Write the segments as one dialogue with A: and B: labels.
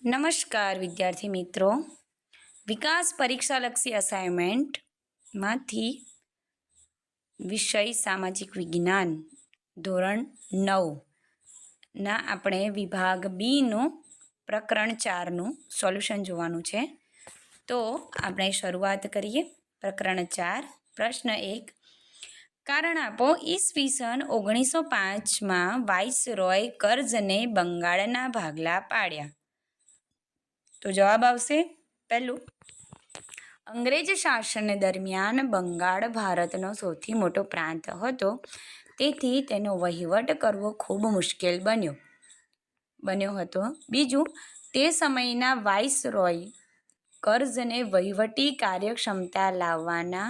A: નમસ્કાર વિદ્યાર્થી મિત્રો, વિકાસ પરીક્ષાલક્ષી અસાઇનમેન્ટમાંથી વિષય સામાજિક વિજ્ઞાન ધોરણ 9ના આપણે વિભાગ બીનું પ્રકરણ 4નું સોલ્યુશન જોવાનું છે. તો આપણે શરૂઆત કરીએ. પ્રકરણ 4, પ્રશ્ન 1. કારણ આપો. ઈસવીસન 1905માં વાઇસરોય કર્ઝને બંગાળના ભાગલા પાડ્યા. તો જવાબ આવશે પહેલું, અંગ્રેજ શાસન દરમિયાન બંગાળ ભારતનો સૌથી મોટો પ્રાંત હતો, તેથી તેનો વહીવટ કરવો ખૂબ મુશ્કેલ બન્યો હતો. બીજું, તે સમયના વાઇસરોય કર્ઝને વહીવટી કાર્યક્ષમતા લાવવાના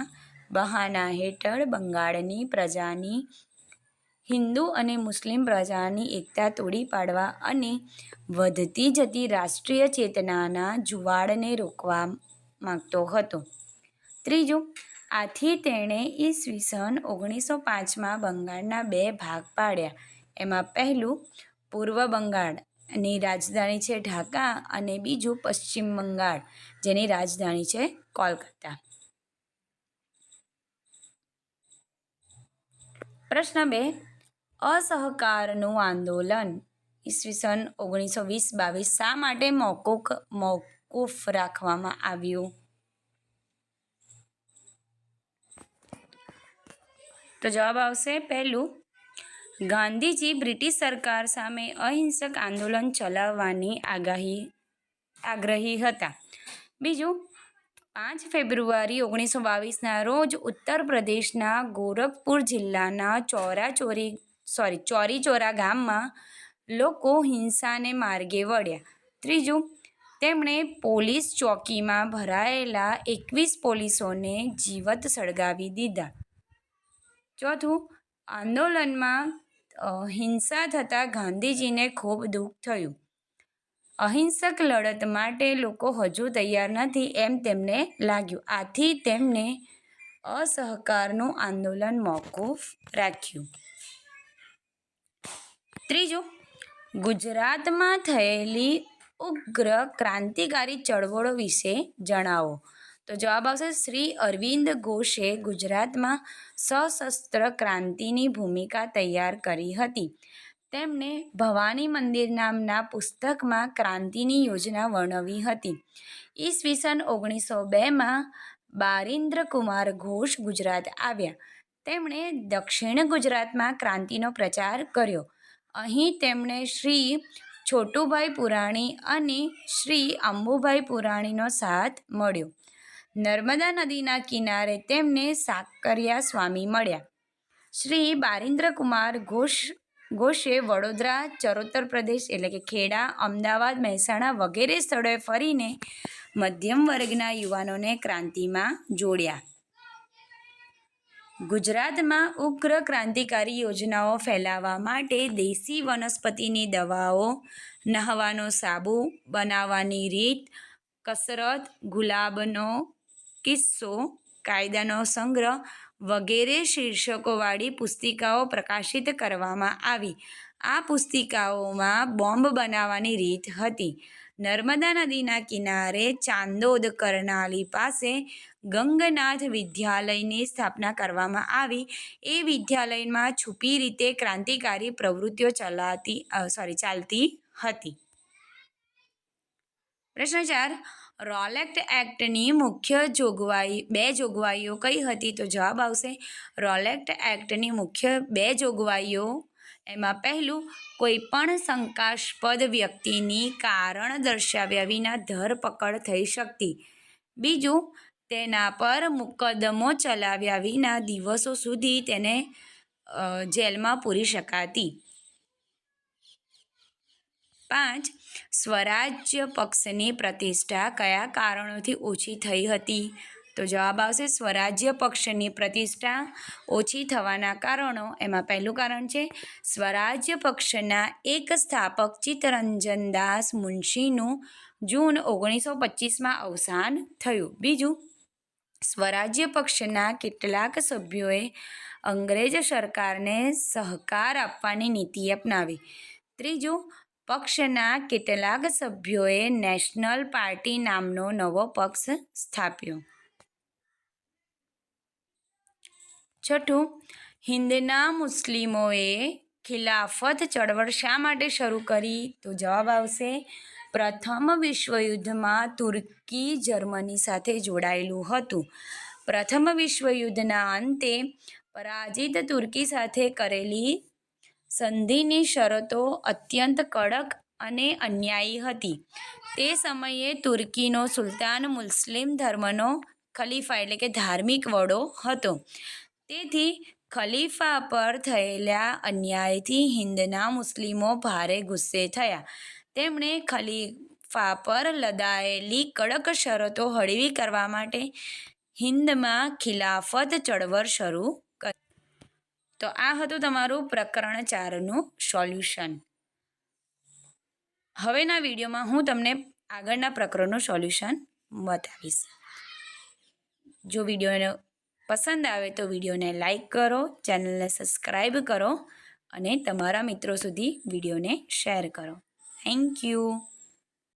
A: બહાના હેઠળ બંગાળની પ્રજાની હિન્દુ અને મુસ્લિમ પ્રજાની એકતા તોડી પાડવા અને વધતી જતી રાષ્ટ્રીય ચેતનાના જુવાળને રોકવા માંગતો હતો. ત્રીજું, આથી તેણે ઈસવીસન 1905માં બંગાળના 2 ભાગ પાડ્યા. એમાં પહેલું પૂર્વ બંગાળની રાજધાની છે ઢાકા અને બીજું પશ્ચિમ બંગાળ જેની રાજધાની છે કોલકાતા. પ્રશ્ન 2. અસહકારનું આંદોલન ઈસવીસન 1920-22 શા માટે મોકૂફ રાખવામાં આવ્યું? તો જવાબ આવશે પહેલું, ગાંધીજી બ્રિટિશ સરકાર સામે અહિંસક આંદોલન ચલાવવાની આગ્રહી હતા. બીજું, 5 ફેબ્રુઆરી 1922ના રોજ ઉત્તર પ્રદેશના ગોરખપુર જિલ્લાના ચોરી ચોરા ગામમાં લોકો હિંસાને માર્ગે વળ્યા. ત્રીજું, તેમણે પોલીસ ચોકીમાં ભરાયેલા 21 પોલીસોને જીવત સળગાવી દીધા. ચોથું, આંદોલનમાં હિંસા થતાં ગાંધીજીને ખૂબ દુઃખ થયું. અહિંસક લડત માટે લોકો હજુ તૈયાર નથી એમ તેમને લાગ્યું, આથી તેમણે અસહકારનું આંદોલન મોકૂફ રાખ્યું. ત્રીજું, ગુજરાતમાં થયેલી ઉગ્ર ક્રાંતિકારી ચળવળો વિશે જણાવો. તો જવાબ આવશે શ્રી અરવિંદ ઘોષે ગુજરાતમાં સશસ્ત્ર ક્રાંતિની ભૂમિકા તૈયાર કરી હતી. તેમણે ભવાની મંદિર નામના પુસ્તકમાં ક્રાંતિની યોજના વર્ણવી હતી. ઈસવીસન 1902માં બારિન્દ્રકુમાર ઘોષ ગુજરાત આવ્યા. તેમણે દક્ષિણ ગુજરાતમાં ક્રાંતિનો પ્રચાર કર્યો. અહીં તેમણે શ્રી છોટુભાઈ પુરાણી અને શ્રી અંબુભાઈ પુરાણીનો સાથ મળ્યો. નર્મદા નદીના કિનારે તેમને સાકરિયા સ્વામી મળ્યા. શ્રી બારિન્દ્રકુમાર ઘોષે વડોદરા, ચરોતર પ્રદેશ એટલે કે ખેડા, અમદાવાદ, મહેસાણા વગેરે સ્થળોએ ફરીને મધ્યમ વર્ગના યુવાનોને ક્રાંતિમાં જોડ્યા. ગુજરાતમાં ઉગ્ર ક્રાંતિકારી યોજનાઓ ફેલાવવા માટે દેશી વનસ્પતિની દવાઓ, નહાવાનો સાબુ બનાવવાની રીત, કસરત, ગુલાબનો કિસ્સો, કાયદાનો સંગ્રહ વગેરે શીર્ષકોવાળી પુસ્તિકાઓ પ્રકાશિત કરવામાં આવી. આ પુસ્તિકાઓમાં બોમ્બ બનાવવાની રીત હતી. નર્મદા નદીના કિનારે ચાંદોદ કરનાલી પાસે ગંગનાથ વિદ્યાલયની સ્થાપના કરવામાં આવી. એ વિદ્યાલયમાં છુપી રીતે ક્રાંતિકારી પ્રવૃત્તિઓ ચાલતી હતી. પ્રશ્ન 4. રોલેટ એક્ટની મુખ્ય બે જોગવાઈઓ કઈ હતી? તો જવાબ આવશે રોલેટ એક્ટની મુખ્ય 2 જોગવાઈઓ. એમાં પહેલું, કોઈ પણ શંકાસ્પદ વ્યક્તિની કારણ દર્શાવ્યા વિના ધરપકડ થઈ શકતી. બીજું, તેના પર મુકદ્દમો ચલાવ્યા વિના દિવસો સુધી તેને જેલમાં પૂરી શકાતી. 5. સ્વરાજ્ય પક્ષની પ્રતિષ્ઠા કયા કારણોથી ઓછી થઈ હતી? તો જવાબ આવશે સ્વરાજ્ય પક્ષની પ્રતિષ્ઠા ઓછી થવાના કારણો. એમાં પહેલું કારણ છે સ્વરાજ્ય પક્ષના એક સ્થાપક ચિત્તરંજનદાસ મુનશીનું જૂન 1925માં અવસાન થયું. બીજું, સ્વરાજ્ય પક્ષના કેટલાક સભ્યોએ અંગ્રેજ સરકારને સહકાર આપવાની નીતિ અપનાવી. ત્રીજું, પક્ષના કેટલાક સભ્યોએ નેશનલ પાર્ટી નામનો નવો પક્ષ સ્થાપ્યો. છઠ્ઠું, હિંદના મુસ્લિમોએ ખિલાફત ચળવળ શા માટે શરૂ કરી? તો જવાબ આવશે પ્રથમ વિશ્વયુદ્ધમાં તુર્કી જર્મની સાથે જોડાયેલું હતું. પ્રથમ વિશ્વયુદ્ધના અંતે પરાજિત તુર્કી સાથે કરેલી સંધિની શરતો અત્યંત કડક અને અન્યાયી હતી. તે સમયે તુર્કીનો સુલતાન મુસ્લિમ ધર્મનો ખલીફા એટલે કે ધાર્મિક વડો હતો. તેથી ખલીફા પર થયેલા અન્યાયથી હિંદના મુસ્લિમો ભારે ગુસ્સે થયા. તેમણે ખલીફા પર લદાયેલી કડક શરતો હળવી કરવા માટે હિંદમાં ખિલાફત ચળવળ શરૂ કરી. તો આ હતું તમારું પ્રકરણ 4નું સોલ્યુશન. હવેના વિડીયોમાં હું તમને આગળના પ્રકરણનું સોલ્યુશન બતાવીશ. જો વિડીયો પસંદ આવે તો વિડીયોને લાઈક કરો, ચેનલને સબસ્ક્રાઈબ કરો અને તમારા મિત્રો સુધી વિડીયોને શેર કરો. Thank you.